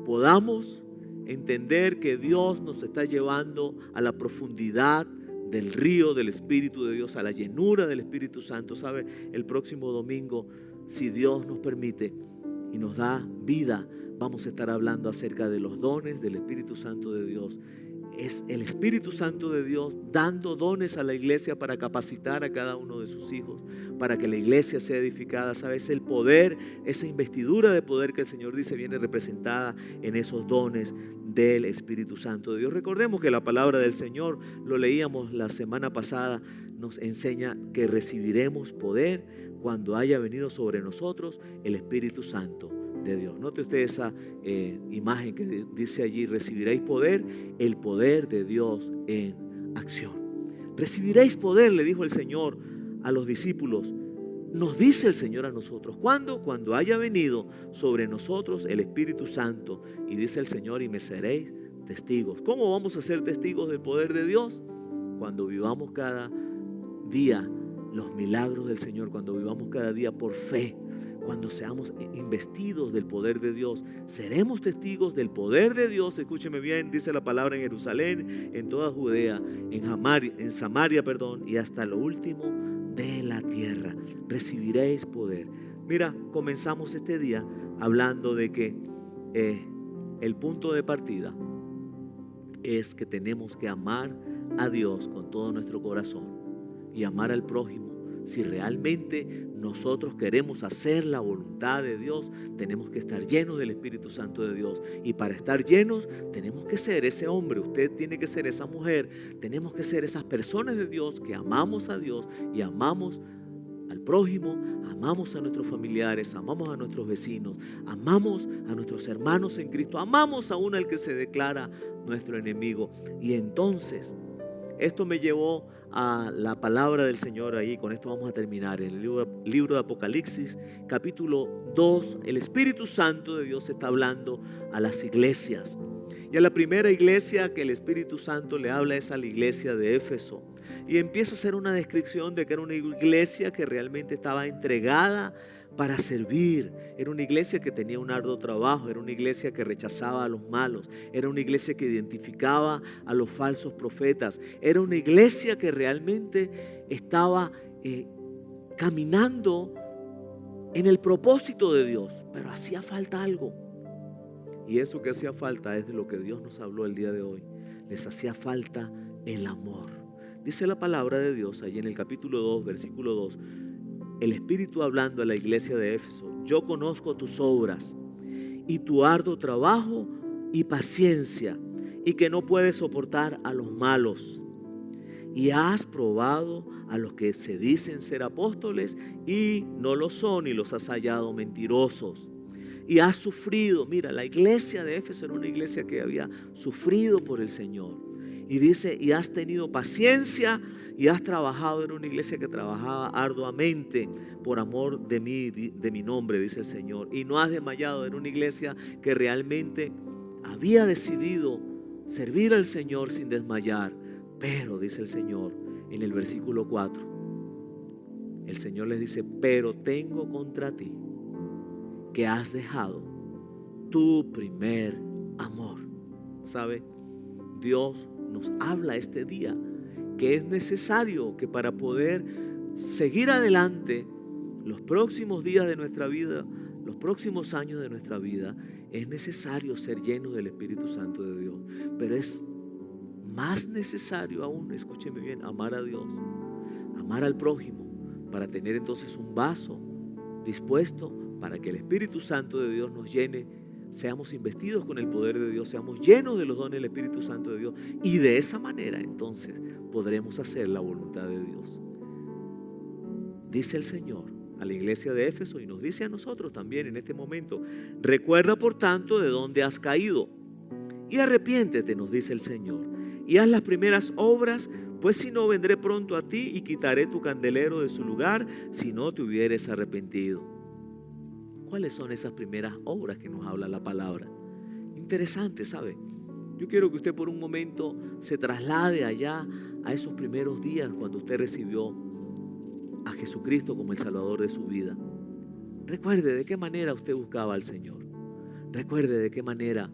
podamos entender que Dios nos está llevando a la profundidad del río del Espíritu de Dios, a la llenura del Espíritu Santo. ¿Sabe? El próximo domingo, si Dios nos permite y nos da vida, vamos a estar hablando acerca de los dones del Espíritu Santo de Dios. Es el Espíritu Santo de Dios dando dones a la iglesia para capacitar a cada uno de sus hijos, para que la iglesia sea edificada. ¿Sabes? El poder, esa investidura de poder que el Señor dice viene representada en esos dones del Espíritu Santo de Dios. Recordemos que la palabra del Señor, lo leíamos la semana pasada, nos enseña que recibiremos poder cuando haya venido sobre nosotros el Espíritu Santo de Dios. Note usted esa imagen que dice allí: recibiréis poder, el poder de Dios en acción. Recibiréis poder, le dijo el Señor a los discípulos. Nos dice el Señor a nosotros: ¿cuándo? Cuando haya venido sobre nosotros el Espíritu Santo. Y dice el Señor: y me seréis testigos. ¿Cómo vamos a ser testigos del poder de Dios? Cuando vivamos cada día los milagros del Señor, cuando vivamos cada día por fe, cuando seamos investidos del poder de Dios, seremos testigos del poder de Dios. Escúcheme bien, dice la palabra: en Jerusalén, en toda Judea, en Samaria, y hasta lo último de la tierra. Recibiréis poder. Mira, comenzamos este día hablando de que el punto de partida es que tenemos que amar a Dios con todo nuestro corazón y amar al prójimo. Si realmente nosotros queremos hacer la voluntad de Dios, tenemos que estar llenos del Espíritu Santo de Dios. Y para estar llenos, tenemos que ser ese hombre, usted tiene que ser esa mujer, tenemos que ser esas personas de Dios que amamos a Dios y amamos al prójimo, amamos a nuestros familiares, amamos a nuestros vecinos, amamos a nuestros hermanos en Cristo, amamos aún al que se declara nuestro enemigo. Y entonces Esto me llevó a la palabra del Señor ahí. Con esto vamos a terminar. En el libro de Apocalipsis, capítulo 2, el Espíritu Santo de Dios está hablando a las iglesias. Y a la primera iglesia que el Espíritu Santo le habla es a la iglesia de Éfeso. Y empieza a hacer una descripción de que era una iglesia que realmente estaba entregada para servir. Era una iglesia que tenía un arduo trabajo, era una iglesia que rechazaba a los malos, era una iglesia que identificaba a los falsos profetas, era una iglesia que realmente estaba caminando en el propósito de Dios, pero hacía falta algo. Y eso que hacía falta es de lo que Dios nos habló el día de hoy. Les hacía falta el amor. Dice la palabra de Dios allí en el capítulo 2, versículo 2. El Espíritu hablando a la iglesia de Éfeso: yo conozco tus obras y tu arduo trabajo y paciencia, y que no puedes soportar a los malos. Y has probado a los que se dicen ser apóstoles y no lo son, y los has hallado mentirosos. Y has sufrido. Mira, la iglesia de Éfeso era una iglesia que había sufrido por el Señor. Y dice: y has tenido paciencia y has trabajado. Era una iglesia que trabajaba arduamente por amor de mí, de mi nombre, dice el Señor. Y no has desmayado. Era una iglesia que realmente había decidido servir al Señor sin desmayar. Pero, dice el Señor en el versículo 4, el Señor les dice: pero tengo contra ti que has dejado tu primer amor. ¿Sabe? Dios nos habla este día que es necesario que para poder seguir adelante los próximos días de nuestra vida, los próximos años de nuestra vida, es necesario ser llenos del Espíritu Santo de Dios. Pero es más necesario aún, escúcheme bien, amar a Dios, amar al prójimo, para tener entonces un vaso dispuesto para que el Espíritu Santo de Dios nos llene, seamos investidos con el poder de Dios, seamos llenos de los dones del Espíritu Santo de Dios, y de esa manera entonces podremos hacer la voluntad de Dios. Dice el Señor a la iglesia de Éfeso, y nos dice a nosotros también en este momento: recuerda por tanto de dónde has caído y arrepiéntete, nos dice el Señor, y haz las primeras obras, pues si no, vendré pronto a ti y quitaré tu candelero de su lugar si no te hubieres arrepentido. ¿Cuáles son esas primeras obras que nos habla la palabra? Interesante, ¿sabe? Yo quiero que usted por un momento se traslade allá a esos primeros días cuando usted recibió a Jesucristo como el Salvador de su vida. Recuerde de qué manera usted buscaba al Señor. Recuerde de qué manera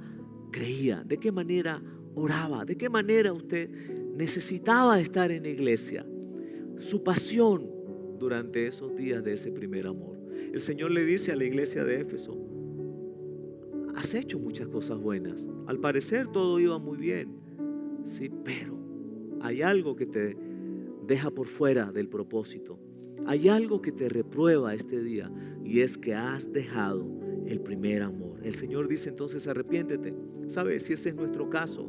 creía, de qué manera oraba, de qué manera usted necesitaba estar en la iglesia. Su pasión durante esos días de ese primer amor. El Señor le dice a la iglesia de Éfeso: has hecho muchas cosas buenas. Al parecer todo iba muy bien. Sí, pero hay algo que te deja por fuera del propósito. Hay algo que te reprueba este día, y es que has dejado el primer amor. El Señor dice entonces: arrepiéntete. ¿Sabes? Si ese es nuestro caso,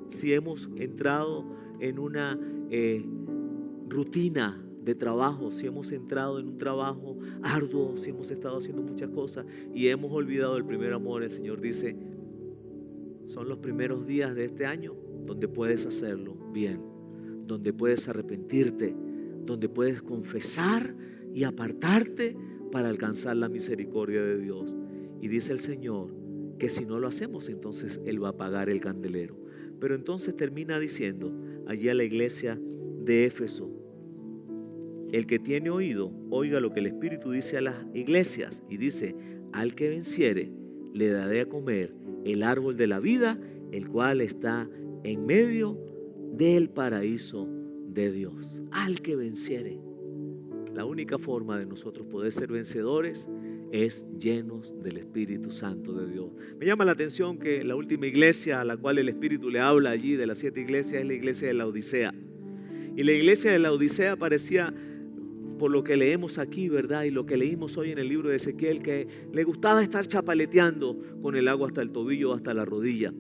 si hemos entrado en una rutina de trabajo, si hemos entrado en un trabajo arduo, si hemos estado haciendo muchas cosas y hemos olvidado el primer amor, el Señor dice: son los primeros días de este año donde puedes hacerlo bien, donde puedes arrepentirte, donde puedes confesar y apartarte para alcanzar la misericordia de Dios. Y dice el Señor que si no lo hacemos, entonces Él va a apagar el candelero. Pero entonces termina diciendo allí a la iglesia de Éfeso: el que tiene oído, oiga lo que el Espíritu dice a las iglesias. Y dice: al que venciere, le daré a comer el árbol de la vida, el cual está en medio del paraíso de Dios. Al que venciere. La única forma de nosotros poder ser vencedores es llenos del Espíritu Santo de Dios. Me llama la atención que la última iglesia a la cual el Espíritu le habla allí de las 7 iglesias es la iglesia de la Odisea. Y la iglesia de la Odisea parecía, por lo que leemos aquí, ¿verdad? Y lo que leímos hoy en el libro de Ezequiel, que le gustaba estar chapaleteando con el agua hasta el tobillo o hasta la rodilla.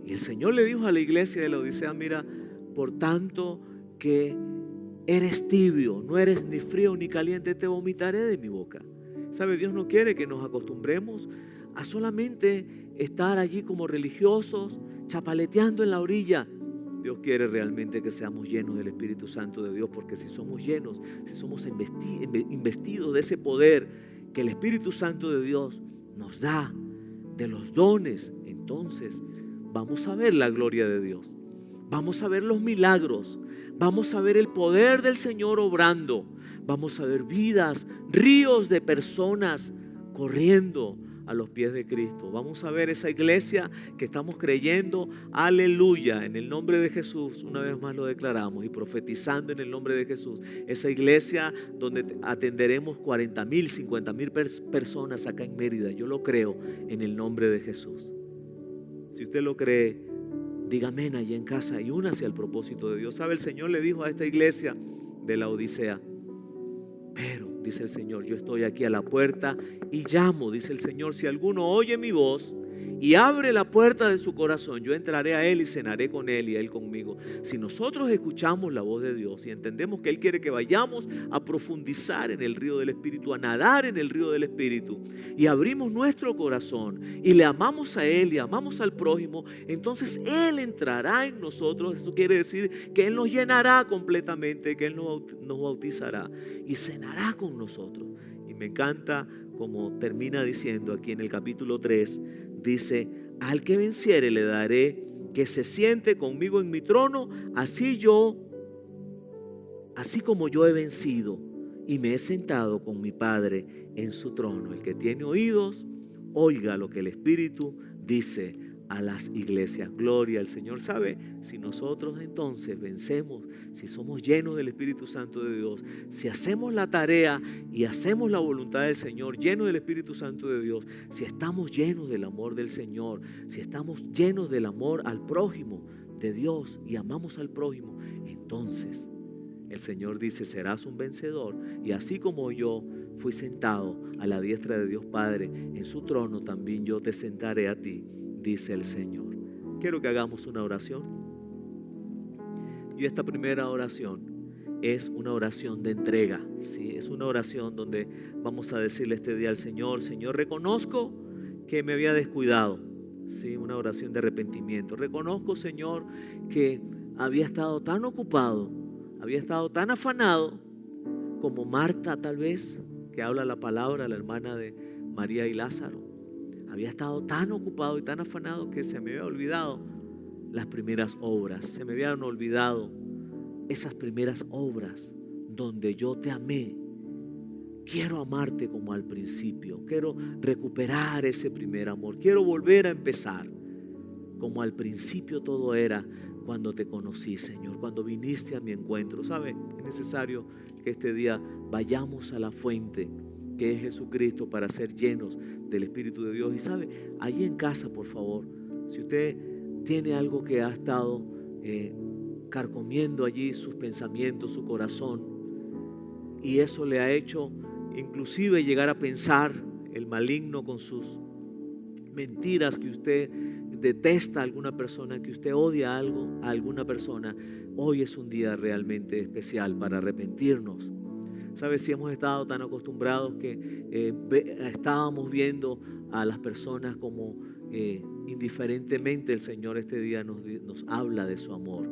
Y el Señor le dijo a la iglesia de la Odisea: mira, por tanto que eres tibio, no eres ni frío ni caliente, te vomitaré de mi boca. ¿Sabe? Dios no quiere que nos acostumbremos a solamente estar allí como religiosos, chapaleteando en la orilla. Dios quiere realmente que seamos llenos del Espíritu Santo de Dios, porque si somos llenos, si somos investidos de ese poder que el Espíritu Santo de Dios nos da, de los dones, entonces vamos a ver la gloria de Dios, vamos a ver los milagros, vamos a ver el poder del Señor obrando, vamos a ver vidas, ríos de personas corriendo a los pies de Cristo. Vamos a ver esa iglesia que estamos creyendo, aleluya, en el nombre de Jesús. Una vez más lo declaramos y profetizando en el nombre de Jesús. Esa iglesia donde atenderemos 40,000, 50,000 personas acá en Mérida. Yo lo creo en el nombre de Jesús. Si usted lo cree, diga amén allá en casa y únase al propósito de Dios. ¿Sabe? El Señor le dijo a esta iglesia de la Odisea: pero, dice el Señor, yo estoy aquí a la puerta y llamo, dice el Señor. Si alguno oye mi voz y abre la puerta de su corazón, yo entraré a él y cenaré con él y él conmigo. Si nosotros escuchamos la voz de Dios y entendemos que Él quiere que vayamos a profundizar en el río del Espíritu, a nadar en el río del Espíritu, y abrimos nuestro corazón y le amamos a Él y amamos al prójimo, entonces Él entrará en nosotros. Eso quiere decir que Él nos llenará completamente, que Él nos bautizará y cenará con nosotros. Y me encanta como termina diciendo aquí en el capítulo 3, dice: al que venciere le daré que se siente conmigo en mi trono, así como yo he vencido y me he sentado con mi Padre en su trono. El que tiene oídos, oiga lo que el Espíritu dice a las iglesias. Gloria al Señor. ¿Sabe? Si nosotros entonces vencemos, si somos llenos del Espíritu Santo de Dios, si hacemos la tarea y hacemos la voluntad del Señor, llenos del Espíritu Santo de Dios, si estamos llenos del amor del Señor, si estamos llenos del amor al prójimo de Dios y amamos al prójimo, entonces el Señor dice: serás un vencedor, y así como yo fui sentado a la diestra de Dios Padre en su trono, también yo te sentaré a ti, dice el Señor. Quiero que hagamos una oración. Y esta primera oración es una oración de entrega, ¿sí? Es una oración donde vamos a decirle este día al Señor: Señor, reconozco que me había descuidado, ¿sí? Una oración de arrepentimiento. Reconozco, Señor, que había estado tan ocupado, había estado tan afanado como Marta, tal vez, que habla la palabra, la hermana de María y Lázaro. Había estado tan ocupado y tan afanado que se me había olvidado las primeras obras. Se me habían olvidado esas primeras obras donde yo te amé. Quiero amarte como al principio. Quiero recuperar ese primer amor. Quiero volver a empezar como al principio todo era cuando te conocí, Señor, cuando viniste a mi encuentro. ¿Sabe? Es necesario que este día vayamos a la fuente que es Jesucristo para ser llenos del Espíritu de Dios. Y sabe, allí en casa, por favor, si usted tiene algo que ha estado carcomiendo allí sus pensamientos, su corazón, y eso le ha hecho inclusive llegar a pensar, el maligno con sus mentiras, que usted detesta a alguna persona, que usted odia algo a alguna persona, hoy es un día realmente especial para arrepentirnos. ¿Sabes? Si hemos estado tan acostumbrados que estábamos viendo a las personas como indiferentemente, el Señor este día nos habla de su amor.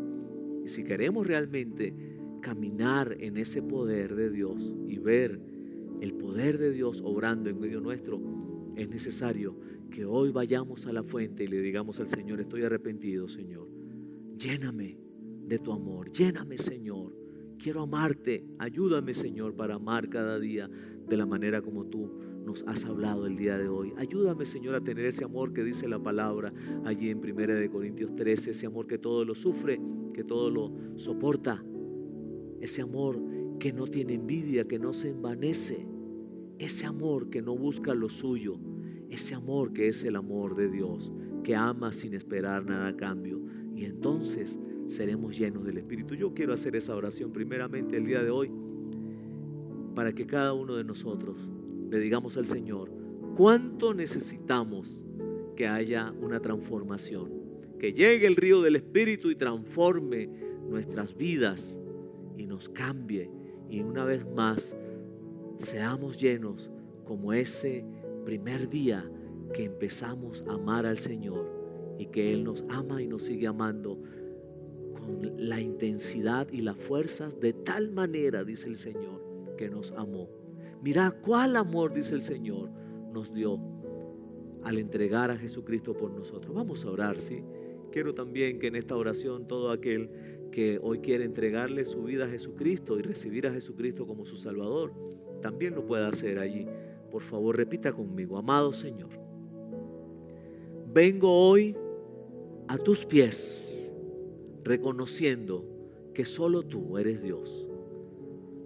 Y si queremos realmente caminar en ese poder de Dios y ver el poder de Dios obrando en medio nuestro, es necesario que hoy vayamos a la fuente y le digamos al Señor: estoy arrepentido, Señor. Lléname de tu amor, lléname, Señor. Quiero amarte. Ayúdame, Señor, para amar cada día de la manera como tú nos has hablado el día de hoy. Ayúdame, Señor, a tener ese amor que dice la palabra allí en 1 Corintios 13, ese amor que todo lo sufre, que todo lo soporta, ese amor que no tiene envidia, que no se envanece, ese amor que no busca lo suyo, ese amor que es el amor de Dios, que ama sin esperar nada a cambio. Y entonces seremos llenos del Espíritu. Yo quiero hacer esa oración primeramente el día de hoy para que cada uno de nosotros le digamos al Señor cuánto necesitamos que haya una transformación, que llegue el río del Espíritu y transforme nuestras vidas y nos cambie, y una vez más seamos llenos como ese primer día que empezamos a amar al Señor, y que Él nos ama y nos sigue amando con con la intensidad y las fuerzas de tal manera, dice el Señor, que nos amó. Mirad cuál amor, dice el Señor, nos dio al entregar a Jesucristo por nosotros. Vamos a orar, ¿sí? Quiero también que en esta oración todo aquel que hoy quiere entregarle su vida a Jesucristo y recibir a Jesucristo como su Salvador, también lo pueda hacer allí. Por favor, repita conmigo: amado Señor, vengo hoy a tus pies, reconociendo que solo tú eres Dios,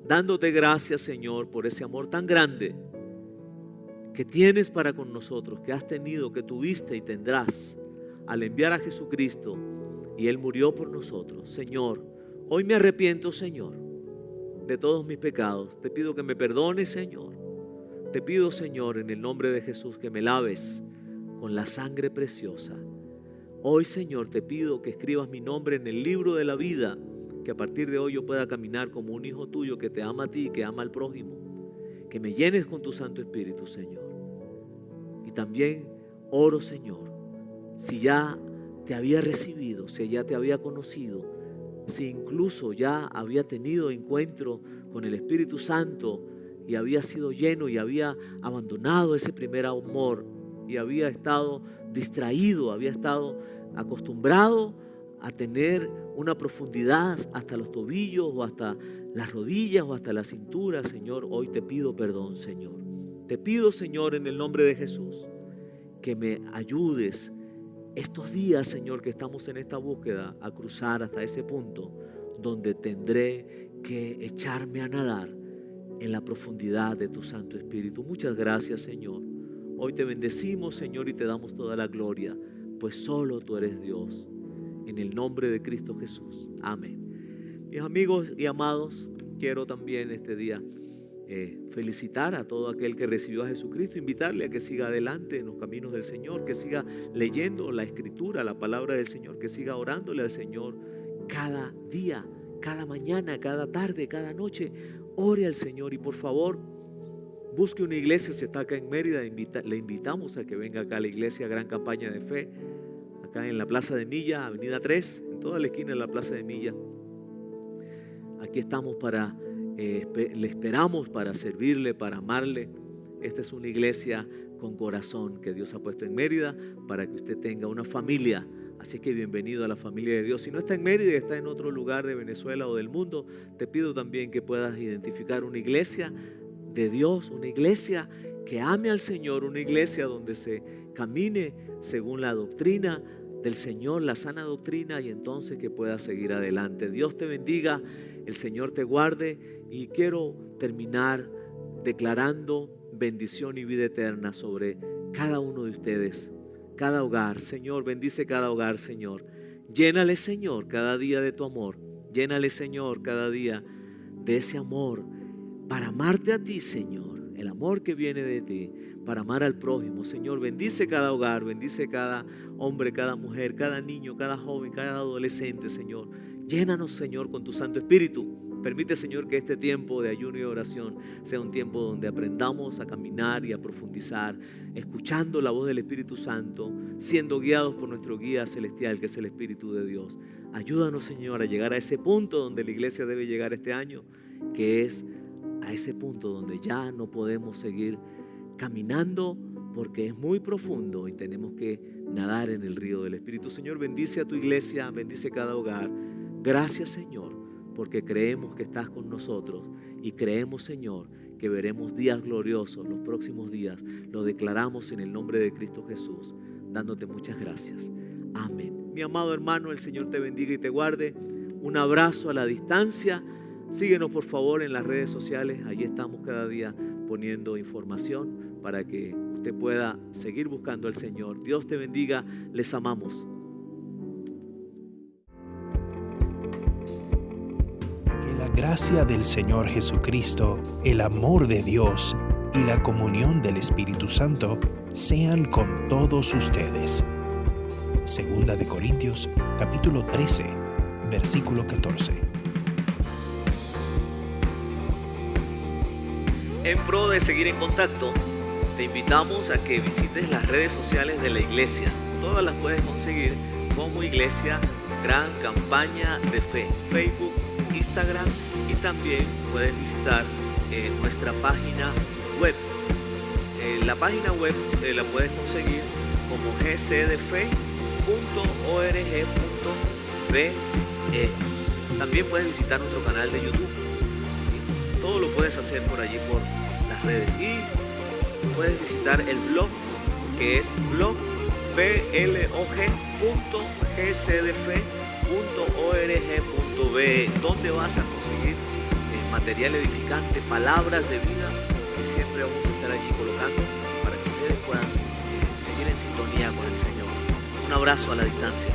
dándote gracias, Señor, por ese amor tan grande que tienes para con nosotros, que has tenido, que tuviste y tendrás al enviar a Jesucristo, y Él murió por nosotros. Señor, hoy me arrepiento, Señor, de todos mis pecados. Te pido que me perdones, Señor. Te pido, Señor, en el nombre de Jesús, que me laves con la sangre preciosa. Hoy, Señor, te pido que escribas mi nombre en el libro de la vida, que a partir de hoy yo pueda caminar como un hijo tuyo que te ama a ti y que ama al prójimo. Que me llenes con tu Santo Espíritu, Señor. Y también oro, Señor, si ya te había recibido, si ya te había conocido, si incluso ya había tenido encuentro con el Espíritu Santo y había sido lleno y había abandonado ese primer amor y había estado distraído, había estado acostumbrado a tener una profundidad hasta los tobillos o hasta las rodillas o hasta la cintura, Señor, hoy te pido perdón, Señor. Te pido, Señor, en el nombre de Jesús, que me ayudes estos días, Señor, que estamos en esta búsqueda, a cruzar hasta ese punto donde tendré que echarme a nadar en la profundidad de tu Santo Espíritu. Muchas gracias, Señor. Hoy te bendecimos, Señor, y te damos toda la gloria, pues solo tú eres Dios. En el nombre de Cristo Jesús. Amén. Mis amigos y amados, quiero también este día felicitar a todo aquel que recibió a Jesucristo, invitarle a que siga adelante en los caminos del Señor, que siga leyendo la Escritura, la palabra del Señor, que siga orándole al Señor cada día, cada mañana, cada tarde, cada noche. Ore al Señor y por favor busque una iglesia. Si está acá en Mérida, le invitamos a que venga acá a la iglesia Gran Campaña de Fe, acá en la Plaza de Milla, Avenida 3, en toda la esquina de la Plaza de Milla. Aquí estamos le esperamos para servirle, para amarle. Esta es una iglesia con corazón que Dios ha puesto en Mérida para que usted tenga una familia. Así que bienvenido a la familia de Dios. Si no está en Mérida y está en otro lugar de Venezuela o del mundo, te pido también que puedas identificar una iglesia de Dios, una iglesia que ame al Señor, una iglesia donde se camine según la doctrina del Señor, la sana doctrina, y entonces que puedas seguir adelante. Dios te bendiga, el Señor te guarde, y quiero terminar declarando bendición y vida eterna sobre cada uno de ustedes, cada hogar. Señor, bendice cada hogar, Señor. Llénale, Señor, cada día de tu amor. Llénale, Señor, cada día de ese amor para amarte a ti, Señor. El amor que viene de ti para amar al prójimo. Señor, bendice cada hogar, bendice cada hombre, cada mujer, cada niño, cada joven, cada adolescente, Señor. Llénanos, Señor, con tu Santo Espíritu. Permite, Señor, que este tiempo de ayuno y oración sea un tiempo donde aprendamos a caminar y a profundizar, escuchando la voz del Espíritu Santo, siendo guiados por nuestro guía celestial, que es el Espíritu de Dios. Ayúdanos, Señor, a llegar a ese punto donde la iglesia debe llegar este año, que es a ese punto donde ya no podemos seguir caminando porque es muy profundo y tenemos que nadar en el río del Espíritu. Señor, bendice a tu iglesia, bendice cada hogar. Gracias, Señor, porque creemos que estás con nosotros y creemos, Señor, que veremos días gloriosos los próximos días. Lo declaramos en el nombre de Cristo Jesús, dándote muchas gracias. Amén. Mi amado hermano, el Señor te bendiga y te guarde. Un abrazo a la distancia. Síguenos, por favor, en las redes sociales. Allí estamos cada día poniendo información para que usted pueda seguir buscando al Señor. Dios te bendiga. Les amamos. Que la gracia del Señor Jesucristo, el amor de Dios y la comunión del Espíritu Santo sean con todos ustedes. Segunda de Corintios, capítulo 13, versículo 14. En pro de seguir en contacto, te invitamos a que visites las redes sociales de la iglesia. Todas las puedes conseguir como Iglesia Gran Campaña de Fe, Facebook, Instagram, y también puedes visitar nuestra página web. La página web la puedes conseguir como gcdefe.org.be. También puedes visitar nuestro canal de YouTube. ¿Sí? Todo lo puedes hacer por allí, por las redes. Y puedes visitar el blog, que es blog.gcdefe.org.be, donde vas a conseguir material edificante, palabras de vida, que siempre vamos a estar allí colocando para que ustedes puedan seguir en sintonía con el Señor. Un abrazo a la distancia.